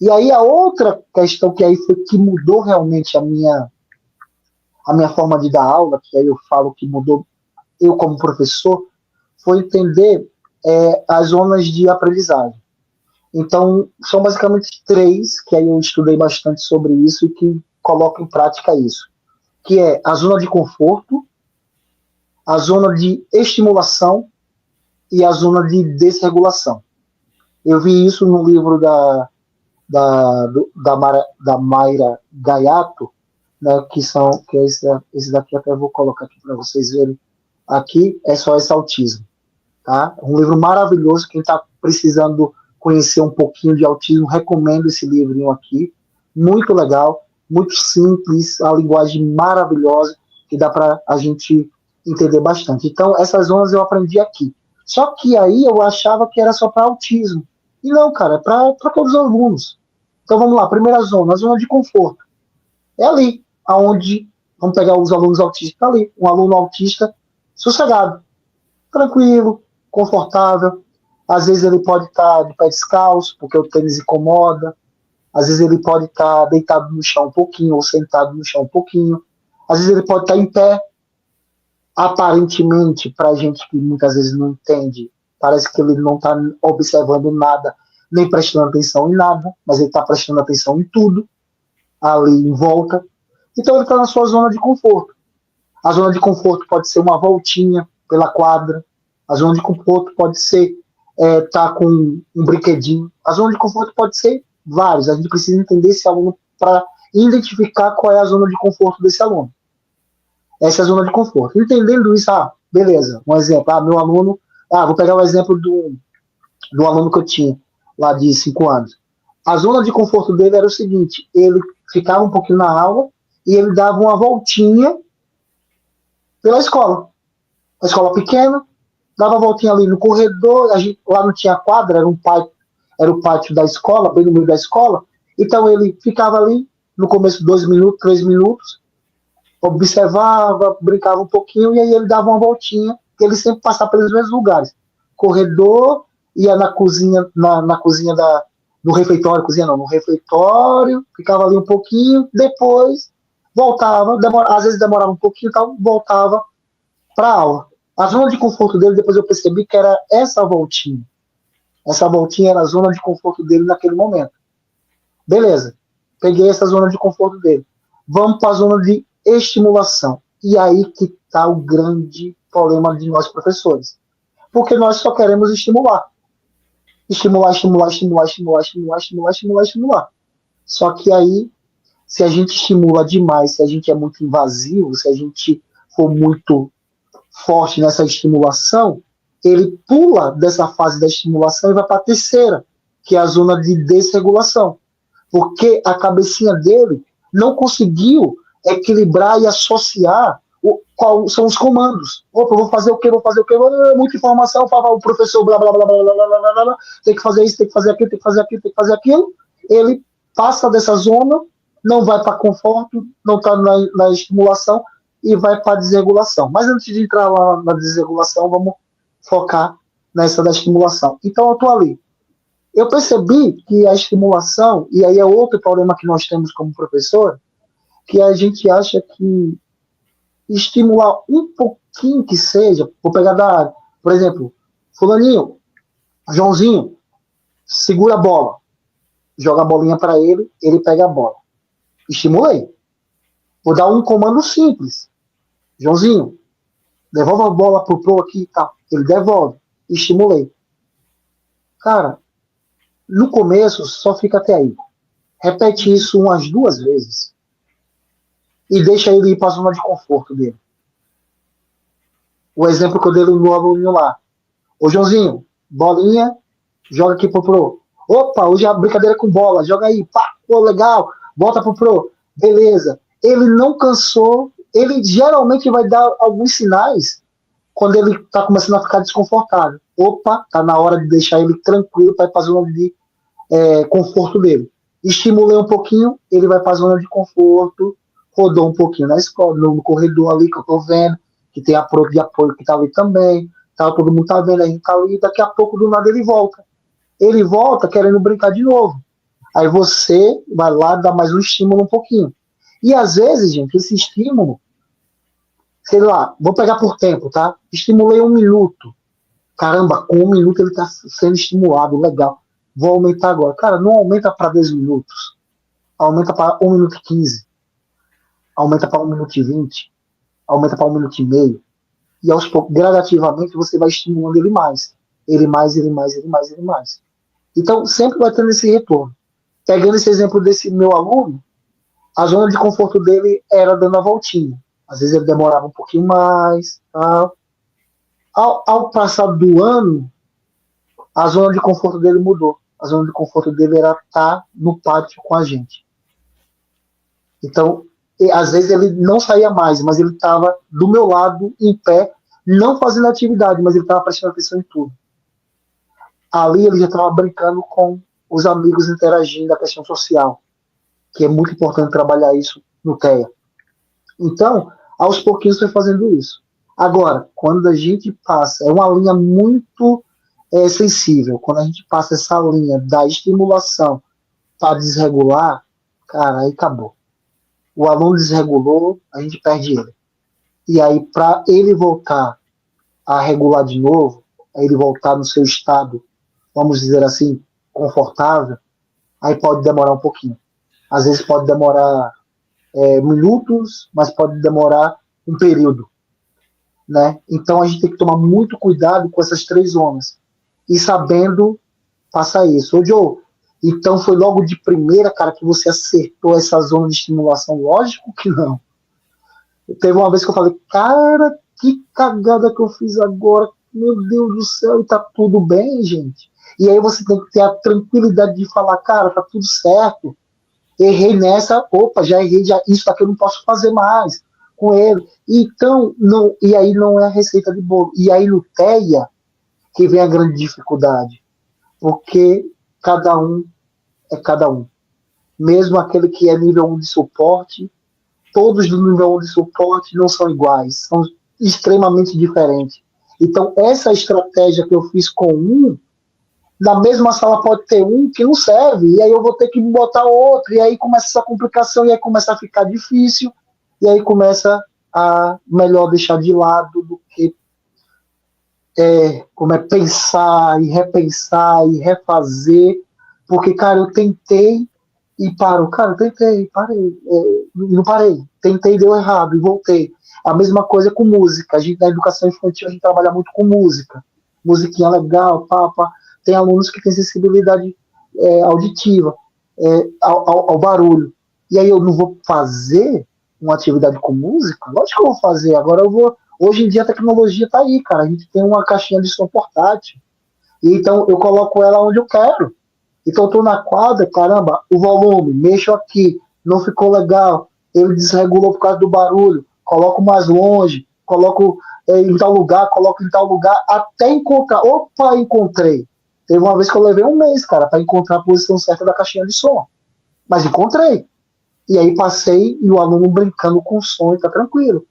E aí a outra questão que aí foi que mudou realmente a minha forma de dar aula, que aí eu falo que mudou eu como professor, foi entender as zonas de aprendizagem. Então, são basicamente três, que aí eu estudei bastante sobre isso e que coloco em prática isso. Que é a zona de conforto, a zona de estimulação e a zona de desregulação. Eu vi isso no livro da Mayra Gaiato, né, que é esse daqui até vou colocar aqui para vocês verem. Aqui é só esse autismo. Tá? Um livro maravilhoso, quem está precisando conhecer um pouquinho de autismo, recomendo esse livrinho aqui, muito legal, muito simples, a linguagem maravilhosa, que dá para a gente entender bastante. Então, essas zonas eu aprendi aqui. Só que aí eu achava que era só para autismo. E não, cara, é para todos os alunos. Então vamos lá, primeira zona, a zona de conforto. É ali, aonde, vamos pegar os alunos autistas, tá ali, um aluno autista sossegado, tranquilo, confortável. Às vezes ele pode estar de pé descalço, porque o tênis incomoda. Às vezes ele pode estar deitado no chão um pouquinho, ou sentado no chão um pouquinho. Às vezes ele pode estar em pé. Aparentemente, para a gente que muitas vezes não entende, parece que ele não está observando nada, nem prestando atenção em nada, mas ele está prestando atenção em tudo, ali em volta. Então ele está na sua zona de conforto. A zona de conforto pode ser uma voltinha pela quadra. A zona de conforto pode ser tá com um brinquedinho. A zona de conforto pode ser vários. A gente precisa entender esse aluno para identificar qual é a zona de conforto desse aluno. Essa é a zona de conforto. Entendendo isso, beleza. Um exemplo, meu aluno, vou pegar o exemplo do aluno que eu tinha lá de 5 anos. A zona de conforto dele era o seguinte, ele ficava um pouquinho na aula e ele dava uma voltinha pela escola. A escola pequena, dava a voltinha ali no corredor, lá não tinha quadra, era o pátio da escola, bem no meio da escola, então ele ficava ali, no começo 2 minutos, 3 minutos, observava, brincava um pouquinho, e aí ele dava uma voltinha, que ele sempre passava pelos mesmos lugares. Corredor, ia na cozinha, na cozinha no refeitório, no refeitório, ficava ali um pouquinho, depois voltava, às vezes demorava um pouquinho, então voltava para a aula. A zona de conforto dele, depois eu percebi que era essa voltinha. Essa voltinha era a zona de conforto dele naquele momento. Beleza, peguei essa zona de conforto dele. Vamos para a zona de estimulação. E aí que está o grande problema de nós professores. Porque nós só queremos estimular. Estimular, estimular, estimular, estimular, estimular, estimular, estimular, estimular. Só que aí, se a gente estimula demais, se a gente é muito invasivo, se a gente for muito forte nessa estimulação, ele pula dessa fase da estimulação e vai para a terceira, que é a zona de desregulação. Porque a cabecinha dele não conseguiu equilibrar e associar qual são os comandos. Opa, vou fazer o quê? Muita informação, fala o professor, blá, blá, blá, blá, blá, blá, blá, blá, tem que fazer isso, tem que fazer aquilo, tem que fazer aquilo, tem que fazer aquilo. Ele passa dessa zona, não vai para conforto, não está na estimulação e vai para a desregulação. Mas antes de entrar lá na desregulação, vamos focar nessa da estimulação. Então, eu estou ali. Eu percebi que a estimulação, e aí é outro problema que nós temos como professor, que a gente acha que estimular um pouquinho que seja, vou pegar da área, por exemplo, fulaninho, Joãozinho, segura a bola, joga a bolinha para ele, ele pega a bola. Estimulei. Vou dar um comando simples. Joãozinho, devolve a bola pro aqui e tal. Ele devolve. Estimulei. Cara, no começo só fica até aí. Repete isso umas 2 vezes. E deixa ele ir para a zona de conforto dele. O exemplo que eu dei no aluno lá. Ô Joãozinho, bolinha, joga aqui pro. Opa, hoje é a brincadeira com bola, joga aí, pá, pô, legal, volta pro. Beleza. Ele não cansou, ele geralmente vai dar alguns sinais quando ele tá começando a ficar desconfortável. Opa, tá na hora de deixar ele tranquilo para ir para a zona de conforto dele. Estimulei um pouquinho, ele vai para a zona de conforto, rodou um pouquinho na escola, no corredor ali que eu tô vendo, que tem a prova de apoio que tá ali também, tá, todo mundo tá vendo, a gente tá ali, daqui a pouco do nada ele volta. Ele volta querendo brincar de novo. Aí você vai lá dar mais um estímulo um pouquinho. E às vezes, gente, esse estímulo, sei lá, vou pegar por tempo, tá? Estimulei 1 minuto. Caramba, com 1 minuto ele está sendo estimulado, legal. Vou aumentar agora. Cara, não aumenta para 10 minutos. Aumenta para 1 minuto e 15. Aumenta para 1 minuto e 20. Aumenta para 1 minuto e meio. E aos poucos, gradativamente, você vai estimulando ele mais. Ele mais, ele mais, ele mais, ele mais. Então, sempre vai tendo esse retorno. Pegando esse exemplo desse meu aluno, a zona de conforto dele era dando a voltinha. Às vezes ele demorava um pouquinho mais. Tal. Ao passar do ano, a zona de conforto dele mudou. A zona de conforto dele era estar no pátio com a gente. Então, às vezes ele não saía mais, mas ele estava do meu lado, em pé, não fazendo atividade, mas ele estava prestando atenção em tudo. Ali ele já estava brincando com os amigos, interagindo, a questão social, que é muito importante trabalhar isso no TEA. Então, aos pouquinhos foi fazendo isso. Agora, quando a gente passa, é uma linha muito sensível, quando a gente passa essa linha da estimulação para desregular, cara, aí acabou. O aluno desregulou, a gente perde ele. E aí, para ele voltar a regular de novo, ele voltar no seu estado, vamos dizer assim, confortável, aí pode demorar um pouquinho. Às vezes pode demorar minutos, mas pode demorar um período. Né? Então a gente tem que tomar muito cuidado com essas 3 zonas. E sabendo passar isso. Ô, Joe, então foi logo de primeira, cara, que você acertou essa zona de estimulação? Lógico que não. Teve uma vez que eu falei, cara, que cagada que eu fiz agora. Meu Deus do céu, e tá tudo bem, gente? E aí você tem que ter a tranquilidade de falar, cara, tá tudo certo. Errei nessa, opa, já errei, isso daqui eu não posso fazer mais com ele. Então, não, e aí não é a receita de bolo. E aí no TEA que vem a grande dificuldade. Porque cada um é cada um. Mesmo aquele que é nível 1 de suporte, todos do nível 1 de suporte não são iguais, são extremamente diferentes. Então, essa estratégia que eu fiz com um, na mesma sala pode ter um que não serve, e aí eu vou ter que botar outro, e aí começa essa complicação, e aí começa a ficar difícil, e aí começa a melhor deixar de lado do que pensar e repensar e refazer, porque, cara, eu tentei e paro, cara, eu tentei, parei, não parei, tentei, deu errado e voltei. A mesma coisa com música, a gente na educação infantil a gente trabalha muito com música, musiquinha legal, pá. Tem alunos que têm sensibilidade auditiva ao barulho, e aí eu não vou fazer uma atividade com música? Lógico que eu vou fazer, agora eu vou. Hoje em dia a tecnologia está aí, cara. A gente tem uma caixinha de som portátil. E então eu coloco ela onde eu quero. Então eu tô na quadra, caramba, o volume, mexo aqui, não ficou legal, ele desregulou por causa do barulho, coloco mais longe, coloco em tal lugar, coloco em tal lugar, até encontrar. Opa, encontrei. Teve uma vez que eu levei um mês, cara, para encontrar a posição certa da caixinha de som. Mas encontrei. E aí passei e o aluno brincando com o som e tá tranquilo.